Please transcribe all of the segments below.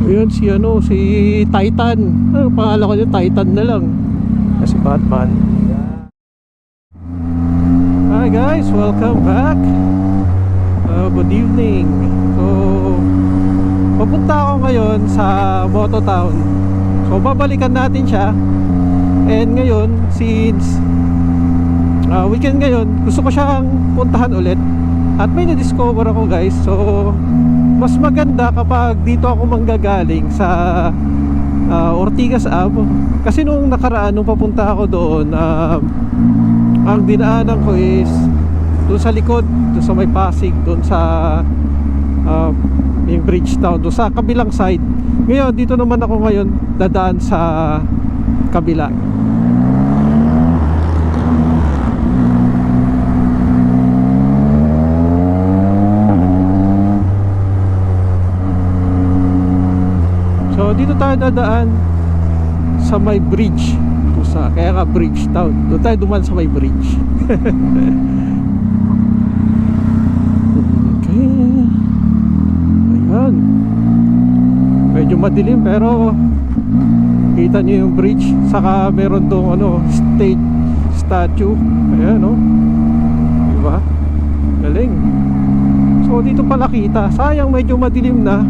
Ayun si ano, si Titan. Ano pangalan ko niya? Titan na lang. Kasi Batman. Hi guys, welcome back. Good evening. So, papunta ako ngayon sa Moto Town. So, babalikan natin siya. And ngayon, since weekend ngayon, gusto ko siyang puntahan ulit. At may na-discover ako guys. So, mas maganda kapag dito ako manggagaling sa Ortigas Ave. Kasi nung nakaraan, nung papunta ako doon, ang dinaanan ko is doon sa likod, doon sa may Pasig, doon sa yung Bridgetown, doon sa kabilang side. Ngayon, dito naman ako ngayon dadaan sa kabila. So dito tayo dadaan sa may bridge, kaya nga Bridgetown. Doon tayo duman sa may bridge. Okay. Ayan. Medyo madilim pero kita nyo yung bridge. Saka meron dong ano, statue. Ayan o, diba? Galing. So dito pala kita. Sayang medyo madilim na.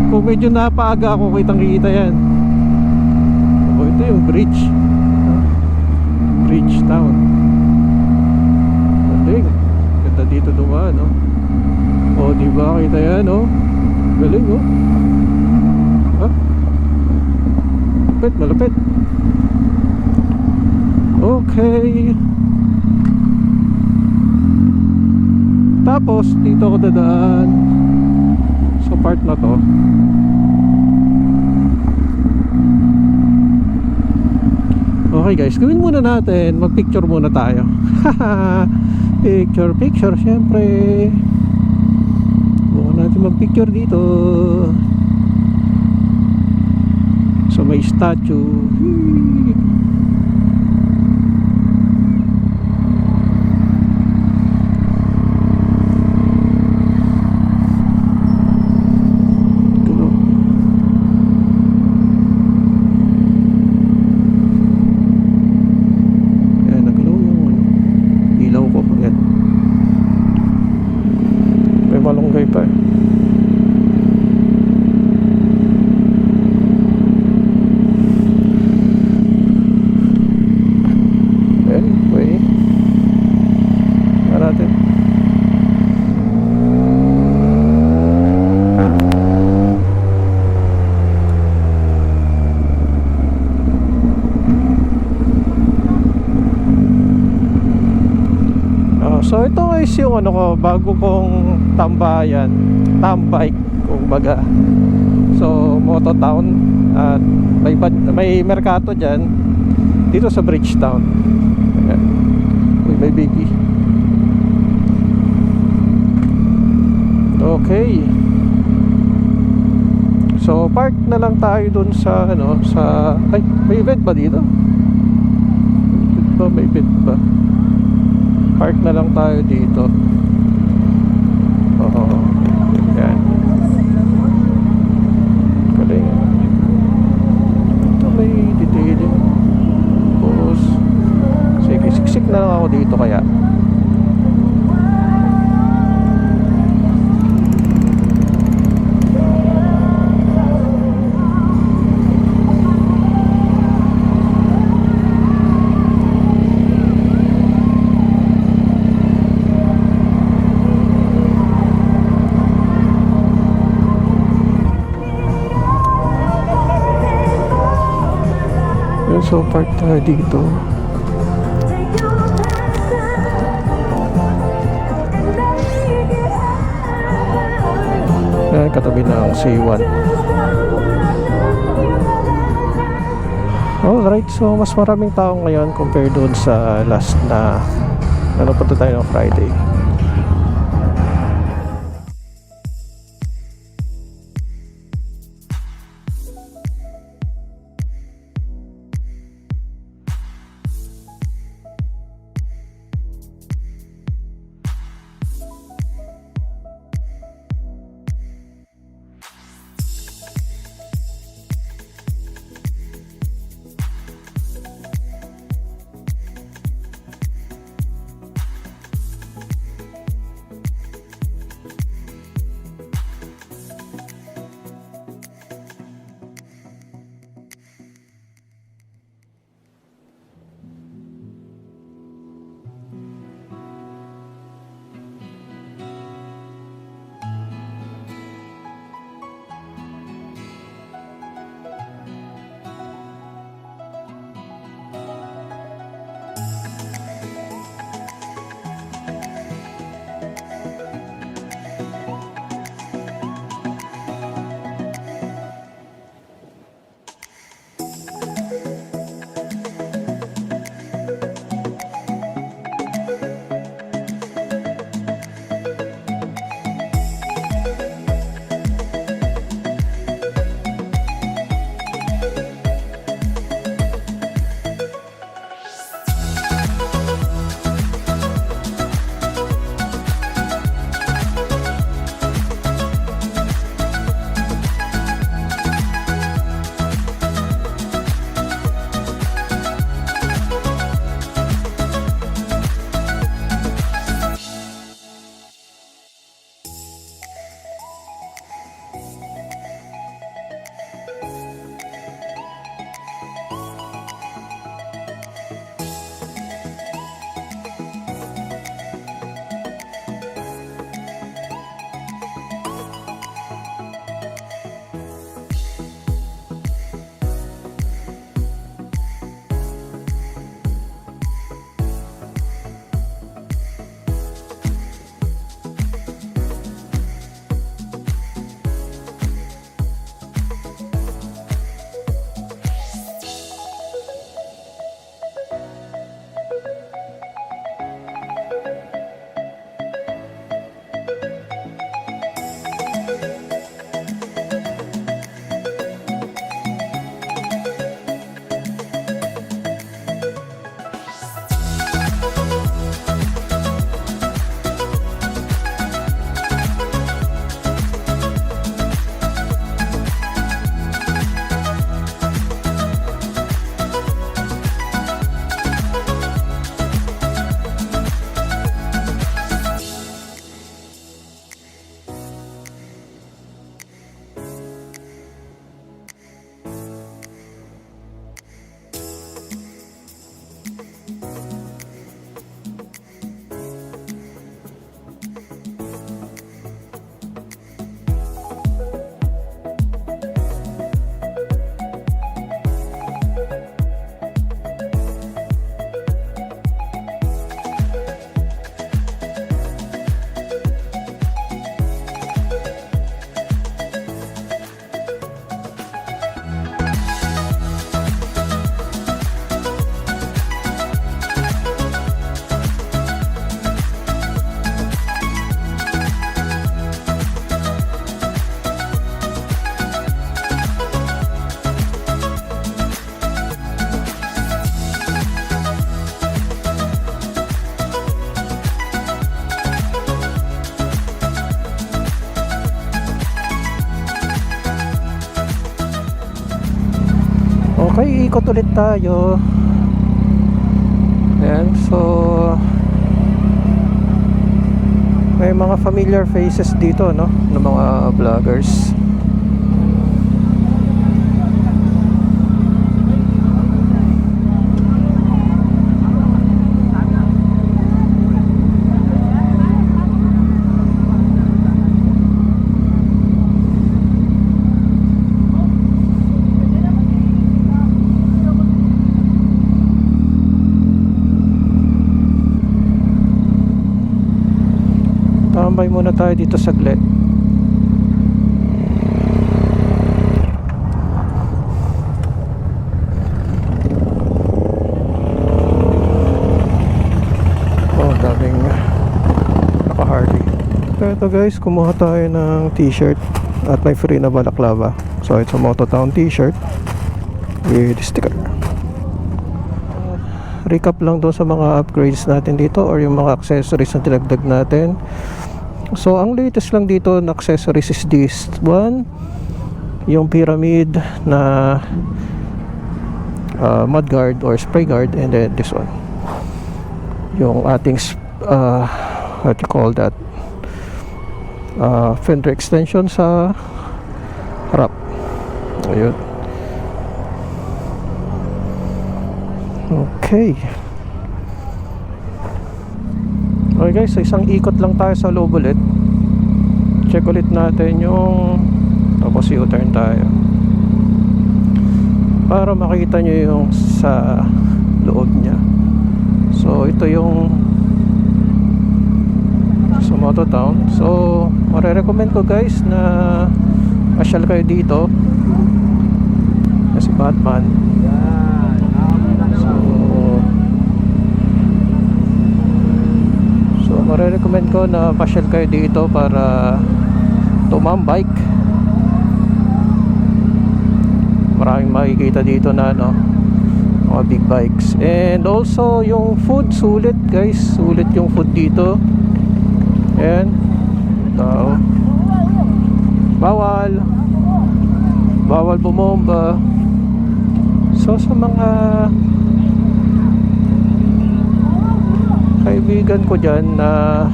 Kung medyo napaaga ako, kitang kita yan. O ito yung bridge, Bridgetown. Galing. Ganda dito dumaan, no? O diba, kita yan, no? Galing, no? Ha? Malapit, malapit. Okay. Tapos dito ako dadaan sa part na to. Okay guys, gawin muna natin, mag-picture muna tayo. Picture syempre. Bukan natin mag-picture dito so may statue. Malunggay pa eh. Anyway, natin. So ito guys yung ano ko, bago kong tambay kumbaga. So Moto Town at may merkato dyan dito sa Bridgetown. Ayan. Uy, may baby. Okay. So park na lang tayo dun sa ano, sa ay, may event ba dito? May event ba? Park na lang tayo dito. Oo. Yan. Galing. Ito may detailing. Tapos sige, siksik na lang ako dito kaya. So park tayo dito. Ayan, katabi ng C1. Alright, so mas maraming tao ngayon compared doon sa last na ano, punta tayo ng Friday. ikot ulit tayo. Ayan, so may mga familiar faces dito, no, ng mga vloggers. Tambay muna tayo dito saglit. Oh, daming naka-Harley. Ito guys, kumuha tayo ng t-shirt at may free na balaklava. So it's a Mototown t-shirt with sticker. Recap lang doon sa mga upgrades natin dito or yung mga accessories na tinagdag natin. So ang latest lang dito na accessories is this one, yung pyramid na mudguard or spray guard, and then this one, yung ating what you call that, fender extension sa harap. Ayun. Okay. Okay guys, so isang ikot lang tayo sa loob ulit. Check ulit natin yung, tapos U-turn tayo para makita nyo yung sa loob nya. So ito yung sa Mototown. So marirecommend ko guys na pasyal kayo dito kasi Batman. Marirecommend ko na pasyal kayo dito para tumambike. Maraming makikita dito na mga big bikes. And also yung food, sulit guys, sulit yung food dito. And bawal bumomba. So sa mga kaibigan ko dyan na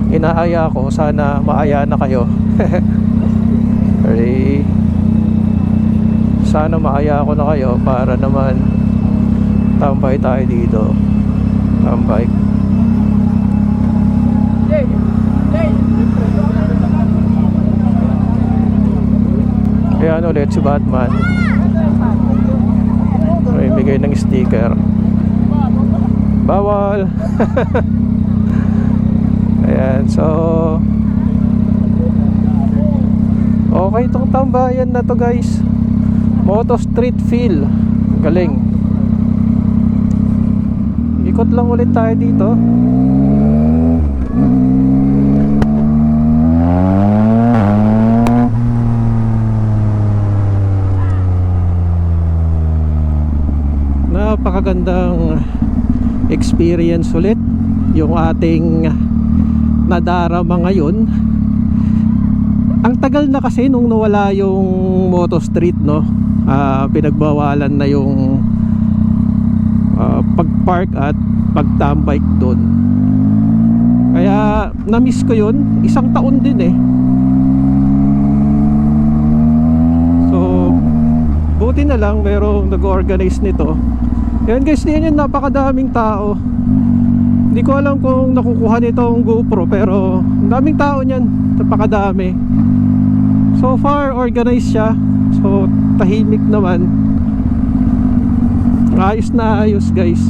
inaaya ko, sana maaya na kayo. Okay. Sana maaya ko na kayo para naman tambay tayo dito. Tambay. Ayan ulit si Batman. May bigay ng sticker. Bawal. Ayan, so okay itong tambayan na to guys. Moto street feel. Galing. Ikot lang ulit tayo dito. Napakagandang experience ulit yung ating nadarama ngayon. Ang tagal na kasi nung nawala yung Moto Street, no? Pinagbawalan na yung pag-park at pag-tambike doon. Kaya na-miss ko yun. Isang taon din eh. So buti na lang merong nag-organize nito. Yan guys, yan yung napakadaming tao. Hindi ko alam kung nakukuha nitong GoPro, pero daming tao niyan, napakadami. So far organized siya. So tahimik naman. Ayos na ayos guys.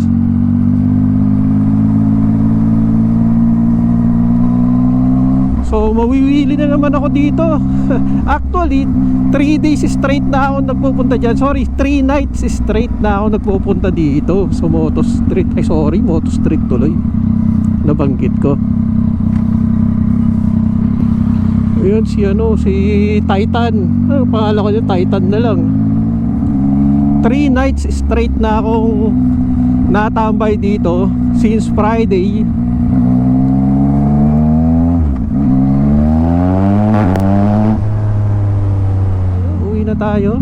So mawiwili na naman ako dito. Actually 3 days straight na ako nagpupunta dyan. Sorry, 3 nights straight na ako nagpupunta dito sa Moto Street. Ay sorry, Moto Street tuloy, nabanggit ko. Ayun si Titan. Pangalan ko niya Titan na lang. 3 nights straight na akong natambay dito since Friday. Uwi na tayo.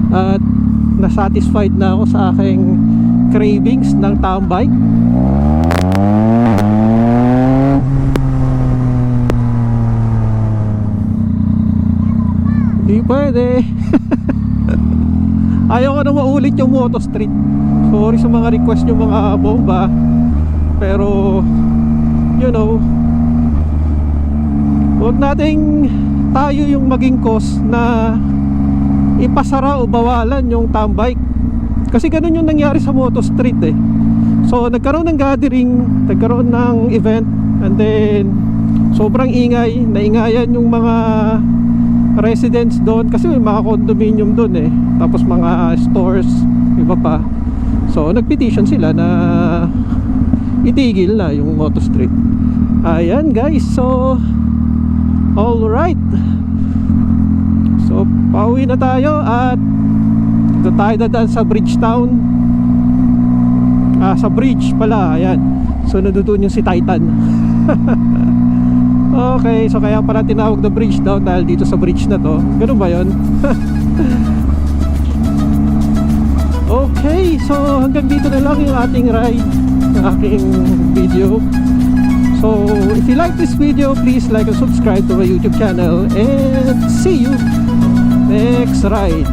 At na-satisfied na ako sa aking cravings ng town bike. Di pwede. Ayaw ko na maulit yung Moto Street. Sorry sa mga request yung mga bomba, pero you know, huwag nating tayo yung maging cause na ipasara o bawalan yung town bike. Kasi ganun yung nangyari sa Moto Street eh. So nagkaroon ng gathering, nagkaroon ng event, and then sobrang ingay, naingayan yung mga residents doon kasi may mga condominium doon eh, tapos mga stores, iba pa. So nagpetition sila na itigil na yung Moto Street. Ayan guys, so alright, so pauwi na tayo at dito tayo dadaan sa Bridgetown. Sa bridge pala, ayan. So nandun yung si Titan. Okay, so kaya pala tinawag na Bridgetown dahil dito sa bridge na to. Ganun ba yun? Okay, so hanggang dito na lang yung ating ride, aking video. So if you like this video, please like and subscribe to my YouTube channel, and see you next ride.